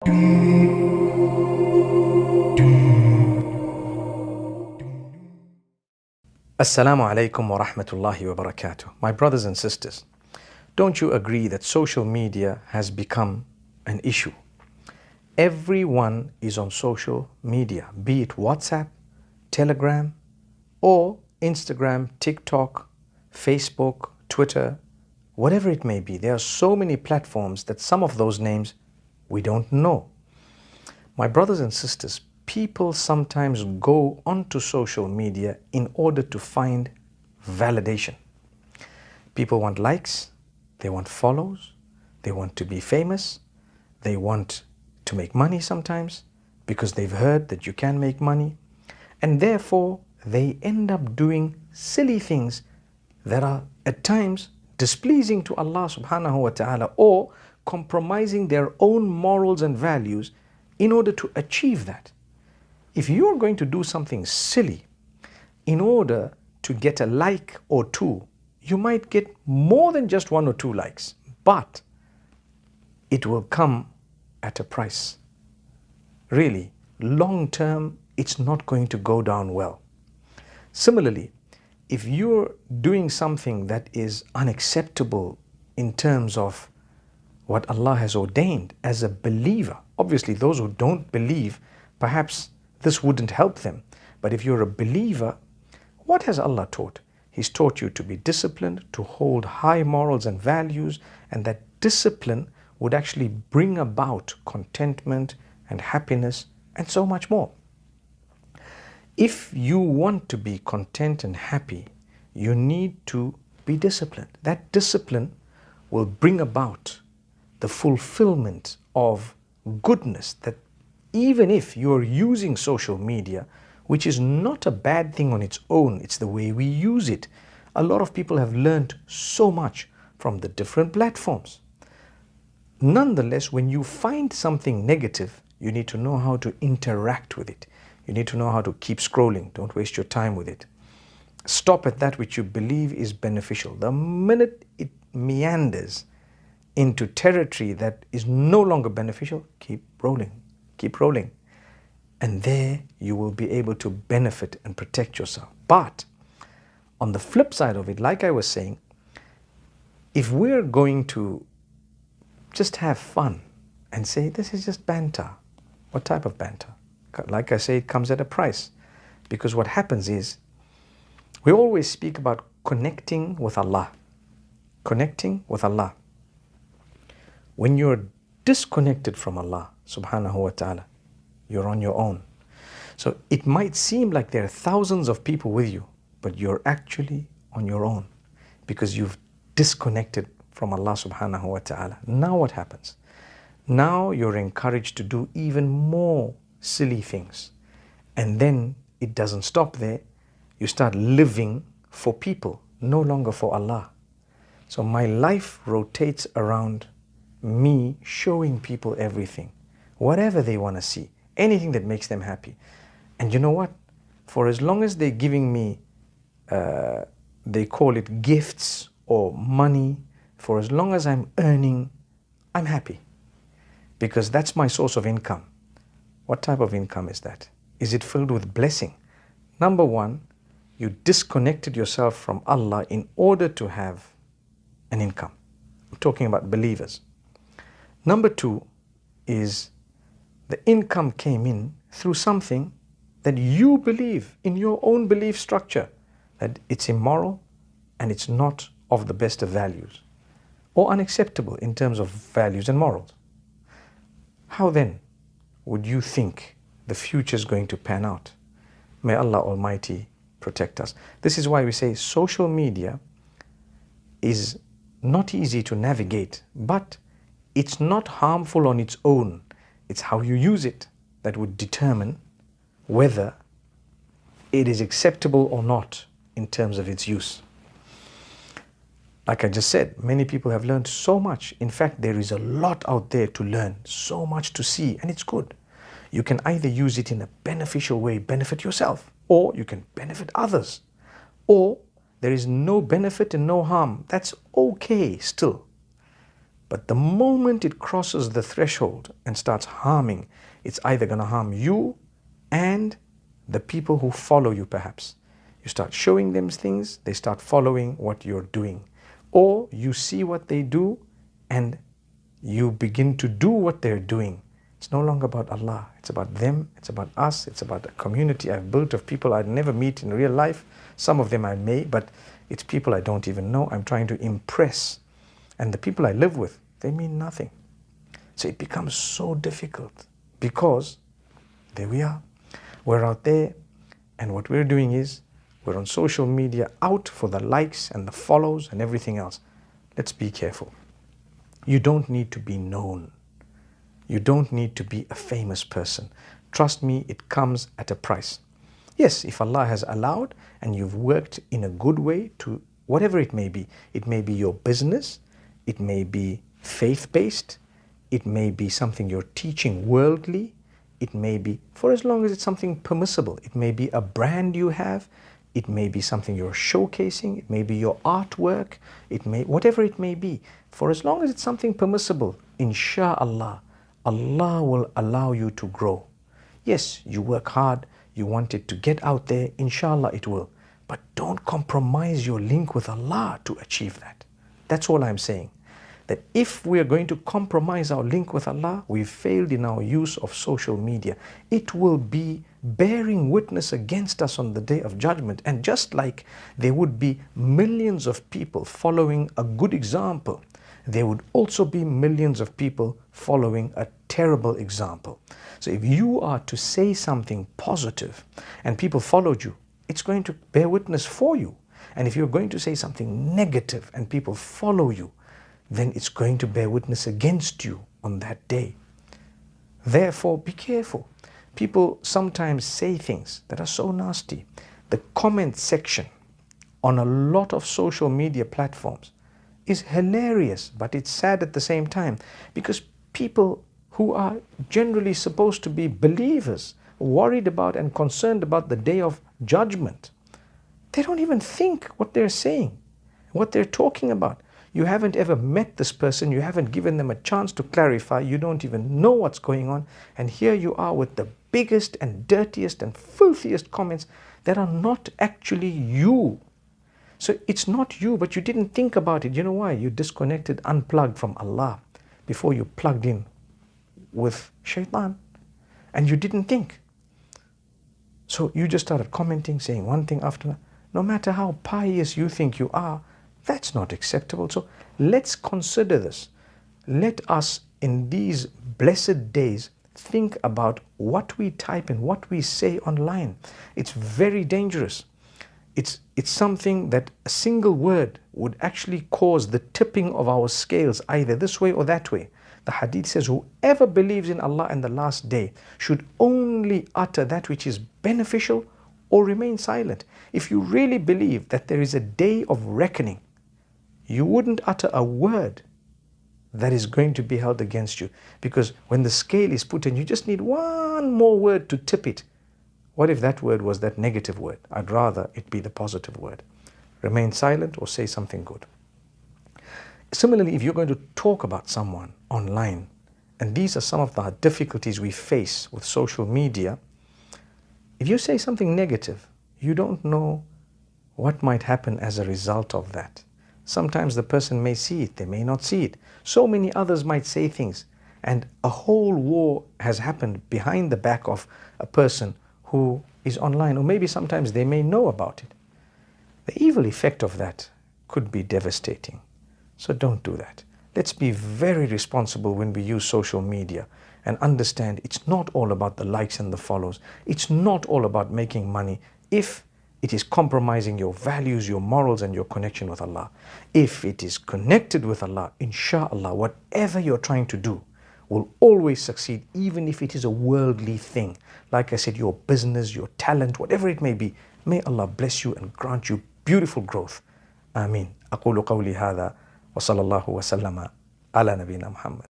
Assalamu alaikum wa rahmatullahi wa barakatuh. My brothers and sisters, don't you agree that social media has become an issue? Everyone is on social media, be it WhatsApp, Telegram, or Instagram, TikTok, Facebook, Twitter, whatever it may be. There are so many platforms that some of those names we don't know. My brothers and sisters, people sometimes go onto social media in order to find validation. People want likes, they want follows, they want to be famous, they want to make money sometimes because they've heard that you can make money, and therefore they end up doing silly things that are at times displeasing to Allah subhanahu wa ta'ala, or compromising their own morals and values in order to achieve that. If you're going to do something silly in order to get a like or two, you might get more than just 1 or 2 likes, but it will come at a price. Really, long term, it's not going to go down well. Similarly, if you're doing something that is unacceptable in terms of what Allah has ordained as a believer, obviously those who don't believe, perhaps this wouldn't help them. But if you're a believer, what has Allah taught? He's taught you to be disciplined, to hold high morals and values, and that discipline would actually bring about contentment and happiness and so much more. If you want to be content and happy, you need to be disciplined. That discipline will bring about the fulfillment of goodness, that even if you're using social media, which is not a bad thing on its own, it's the way we use it. A lot of people have learned so much from the different platforms. Nonetheless, when you find something negative, you need to know how to interact with it. You need to know how to keep scrolling. Don't waste your time with it. Stop at that which you believe is beneficial. The minute it meanders into territory that is no longer beneficial, keep rolling. Keep rolling. And there you will be able to benefit and protect yourself. But on the flip side of it, like I was saying, if we're going to just have fun and say, this is just banter. What type of banter? Like I say, it comes at a price. Because what happens is, we always speak about connecting with Allah. Connecting with Allah. When you're disconnected from Allah subhanahu wa ta'ala, you're on your own. So it might seem like there are thousands of people with you, but you're actually on your own because you've disconnected from Allah subhanahu wa ta'ala. Now what happens? Now you're encouraged to do even more silly things. And then it doesn't stop there. You start living for people, no longer for Allah. So my life rotates around me showing people everything, whatever they want to see, anything that makes them happy. And you know what? For as long as they're giving me, they call it gifts or money, for as long as I'm earning, I'm happy. Because that's my source of income. What type of income is that? Is it filled with blessing? Number one, you disconnected yourself from Allah in order to have an income. I'm talking about believers. Number two is the income came in through something that you believe in your own belief structure, that it's immoral and it's not of the best of values or unacceptable in terms of values and morals. How then would you think the future is going to pan out? May Allah Almighty protect us. This is why we say social media is not easy to navigate, but it's not harmful on its own. It's how you use it that would determine whether it is acceptable or not in terms of its use. Like I just said, many people have learned so much. In fact, there is a lot out there to learn, so much to see, and it's good. You can either use it in a beneficial way, benefit yourself, or you can benefit others. Or there is no benefit and no harm. That's okay still. But the moment it crosses the threshold and starts harming, it's either going to harm you and the people who follow you perhaps. You start showing them things, they start following what you're doing. Or you see what they do and you begin to do what they're doing. It's no longer about Allah. It's about them. It's about us. It's about a community I've built of people I'd never meet in real life. Some of them I may, but it's people I don't even know. I'm trying to impress. And the people I live with, they mean nothing. So it becomes so difficult because there we are. We're out there and what we're doing is we're on social media out for the likes and the follows and everything else. Let's be careful. You don't need to be known. You don't need to be a famous person. Trust me, it comes at a price. Yes, if Allah has allowed and you've worked in a good way to whatever it may be your business, it may be faith-based, it may be something you're teaching worldly, it may be, for as long as it's something permissible, it may be a brand you have, it may be something you're showcasing, it may be your artwork, it may, whatever it may be, for as long as it's something permissible, insha'Allah, Allah will allow you to grow. Yes, you work hard, you want it to get out there, inshallah it will. But don't compromise your link with Allah to achieve that. That's all I'm saying. That if we are going to compromise our link with Allah, we've failed in our use of social media. It will be bearing witness against us on the Day of Judgment. And just like there would be millions of people following a good example, there would also be millions of people following a terrible example. So if you are to say something positive and people followed you, it's going to bear witness for you. And if you're going to say something negative and people follow you, then it's going to bear witness against you on that day. Therefore, be careful. People sometimes say things that are so nasty. The comment section on a lot of social media platforms is hilarious, but it's sad at the same time because people who are generally supposed to be believers, worried about and concerned about the Day of Judgment, they don't even think what they're saying, what they're talking about. You haven't ever met this person, you haven't given them a chance to clarify, you don't even know what's going on, and here you are with the biggest and dirtiest and filthiest comments that are not actually you. So it's not you, but you didn't think about it. You know why? You disconnected, unplugged from Allah before you plugged in with shaitan, and you didn't think. So you just started commenting, saying one thing after another. No matter how pious you think you are, that's not acceptable. So let's consider this. Let us in these blessed days think about what we type and what we say online. It's very dangerous. It's something that a single word would actually cause the tipping of our scales either this way or that way. The hadith says, whoever believes in Allah and the last day should only utter that which is beneficial or remain silent. If you really believe that there is a day of reckoning, you wouldn't utter a word that is going to be held against you. Because when the scale is put in, you just need one more word to tip it. What if that word was that negative word? I'd rather it be the positive word. Remain silent or say something good. Similarly, if you're going to talk about someone online, and these are some of the difficulties we face with social media, if you say something negative, you don't know what might happen as a result of that. Sometimes the person may see it, they may not see it. So many others might say things, and a whole war has happened behind the back of a person who is online, or maybe sometimes they may know about it. The evil effect of that could be devastating. So don't do that. Let's be very responsible when we use social media and understand it's not all about the likes and the follows. It's not all about making money if it is compromising your values, your morals, and your connection with Allah. If it is connected with Allah, inshallah, whatever you're trying to do will always succeed, even if it is a worldly thing. Like I said, your business, your talent, whatever it may be, may Allah bless you and grant you beautiful growth. Ameen. أقول قولي هذا وصلى الله وسلم على نبينا محمد.